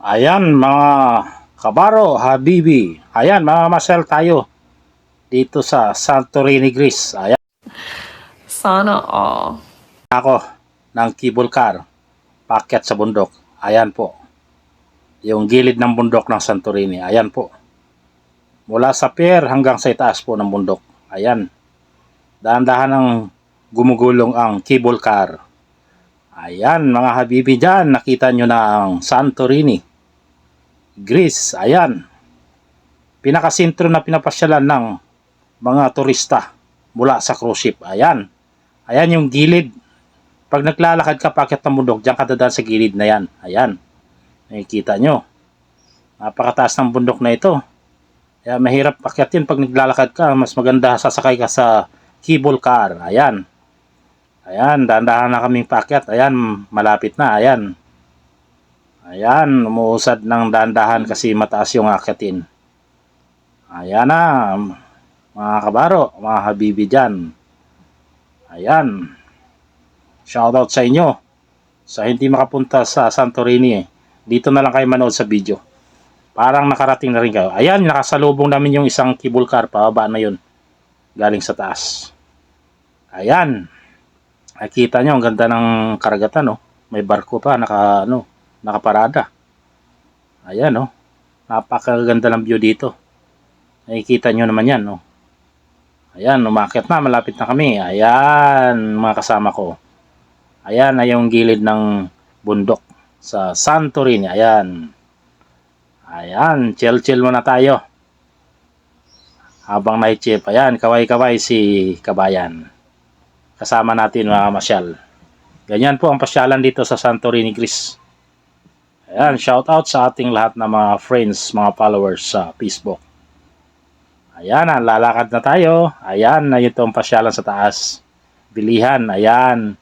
Ayan mga kabaro, habibi. Ayan, mamamasyal tayo dito sa Santorini, Greece. Ayan Sana all. ako ng cable car, paakyat sa bundok. Ayan po, yung gilid ng bundok ng Santorini. Ayan po, mula sa pier hanggang sa itaas po ng bundok. Ayan, dahan-dahan ng gumugulong ang cable car. Ayan mga habibi dyan, nakita nyo na ang Santorini, Greece. Ayan, pinakasentro na pinapasyalan ng mga turista mula sa cruise ship. Ayan. Ayan yung gilid. Pag naglalakad ka paakyat ng bundok, diyan ka dadaan sa gilid na yan. Ayan. Nakikita nyo. Napakataas ng bundok na ito. Kaya mahirap akyatin pag naglalakad ka. Mas maganda sasakay ka sa cable car. Ayan. Ayan. Dahan-dahan na kaming paakyat. Ayan. Malapit na. Ayan. Ayan. Umuusad ng dahan-dahan kasi mataas yung akyatin. Ayan na. Mga kabaro, mga habibi dyan. Ayan. Shoutout sa inyo. Sa hindi makapunta sa Santorini, dito na lang kayo manood sa video. Parang nakarating na rin kayo. Ayan, nakasalubong namin yung isang cable car. Pababa na yun. Galing sa taas. Ayan. Nakita nyo, ang ganda ng karagatan. Oh. May barko pa, nakaparada. Ayan, oh. Napakaganda ng view dito. Nakikita nyo naman yan, oh. Ayan, umakyat na, malapit na kami. Ayan, mga kasama ko. Ayan ay yung gilid ng bundok sa Santorini. Ayan. Ayan, chill-chill muna tayo. Habang night shift. Ayan, kaway-kaway si Kabayan. Kasama natin mga masyal. Ganyan po ang pasyalan dito sa Santorini, Greece. Ayan, shout out sa ating lahat ng mga friends, mga followers sa Facebook. Ayan, lalakad na tayo. Ayan, na itong pasyalan sa taas. Bilihan, ayan.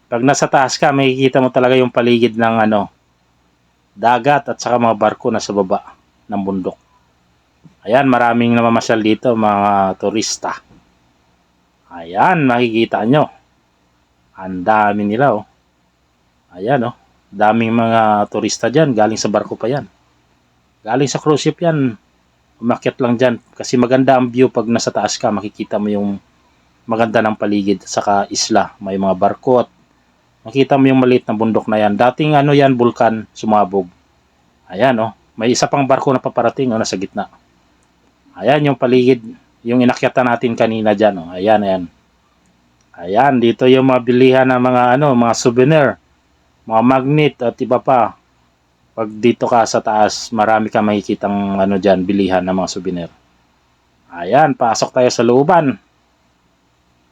Pag nasa taas ka, makikita mo talaga yung paligid ng dagat at saka mga barko na sa baba ng bundok. Ayan, maraming namamasyal dito, mga turista. Ayan, makikita nyo. Ang dami nila, oh. Ayan, oh. Daming mga turista dyan. Galing sa barko pa yan. Galing sa cruise ship yan. Umakyat lang dyan. Kasi maganda ang view pag nasa taas ka. Makikita mo yung maganda ng paligid. Saka isla. May mga barko at makita mo yung maliit na bundok na yan. Dating yan, bulkan, sumabog. Ayan, oh. May isa pang barko na paparating, oh, nasa gitna. Ayan yung paligid. Yung inakyatan natin kanina dyan, oh. Ayan, ayan. Ayan, dito yung mabilihan ng mga souvenir. Mga magnet at iba pa. Pag dito ka sa taas, marami ka makikitang dyan, bilihan ng mga souvenir. Ayan, pasok tayo sa looban.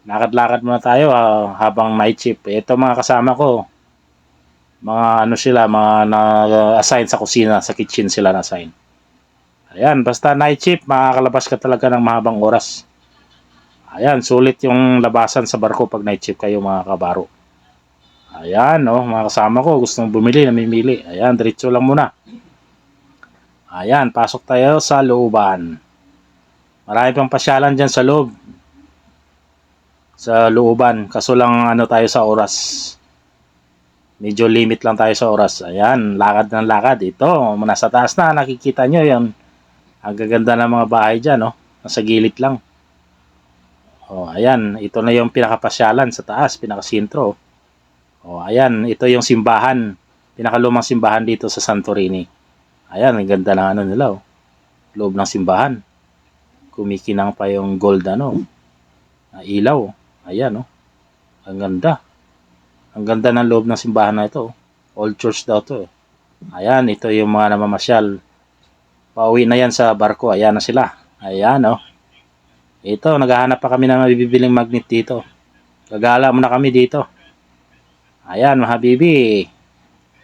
Lakad-lakad muna tayo habang night shift. Ito mga kasama ko. Mga sila, mga na-assign sa kusina, sa kitchen sila na-assign. Ayan, basta night shift, makakalabas ka talaga ng mahabang oras. Ayan, sulit yung labasan sa barko pag night shift kayo mga kabaro. Ayan, oh, mga kasama ko, gustong bumili, namimili. Ayan, diretso lang muna. Ayan, pasok tayo sa looban. Marami pang pasyalan dyan sa loob. Sa looban, kaso lang tayo sa oras. Medyo limit lang tayo sa oras. Ayan, lakad ng lakad. Ito, nasa taas na, nakikita nyo yan. Ang gaganda ng mga bahay dyan, oh. Nasa gilid lang. Oh, ayan, ito na yung pinakapasyalan sa taas, pinakasentro. Oh, ayan, ito yung simbahan. Pinakalumang simbahan dito sa Santorini. Ayan, ang ganda ng nila, oh. Loob ng simbahan. Kumikinang pa yung gold na ilaw. Ayan, oh. Ang ganda. Ang ganda ng loob ng simbahan na ito, oh. Old church daw to, eh. Ayan, ito yung mga namamasyal. Pauwi na yan sa barko. Ayan na sila. Ayan, oh. Ito, naghahanap pa kami ng mabibiling magnet dito. Gagala muna kami dito. Ayan, mga habibi.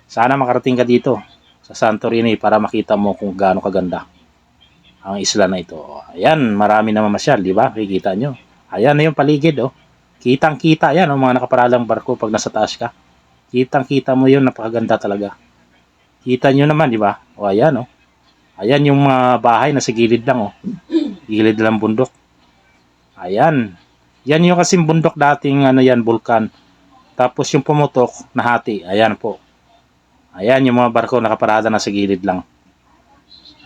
Sana makarating ka dito sa Santorini para makita mo kung gaano kaganda ang isla na ito. Ayan, marami na mamasyal, di ba? Kikita nyo. Ayan na yung paligid, oh. Kitang-kita yan, oh, mga nakaparalang barko pag nasa taas ka. Kitang-kita mo yun, napakaganda talaga. Kita nyo naman, di ba? O, ayan, oh. Ayan yung mga bahay na sa gilid lang, oh. Gilid lang bundok. Ayan. Yan yung kasing bundok dating yan, bulkan. Tapos yung pumutok, nahati. Ayan po. Ayan, yung mga barko nakaparada na sa gilid lang.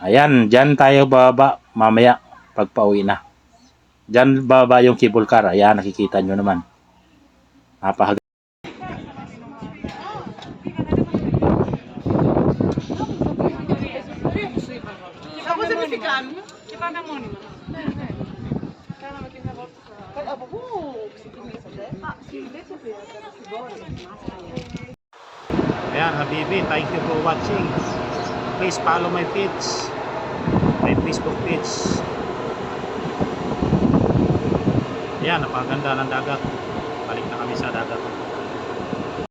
Ayan, dyan tayo bababa mamaya pag pauwi na. Dyan bababa yung cable car. Ayan, nakikita nyo naman. Napahag. Ayan, Habibi, thank you for watching. Please follow my feeds. My Facebook page. Ayan, napaganda ng dagat. Balik na kami sa dagat.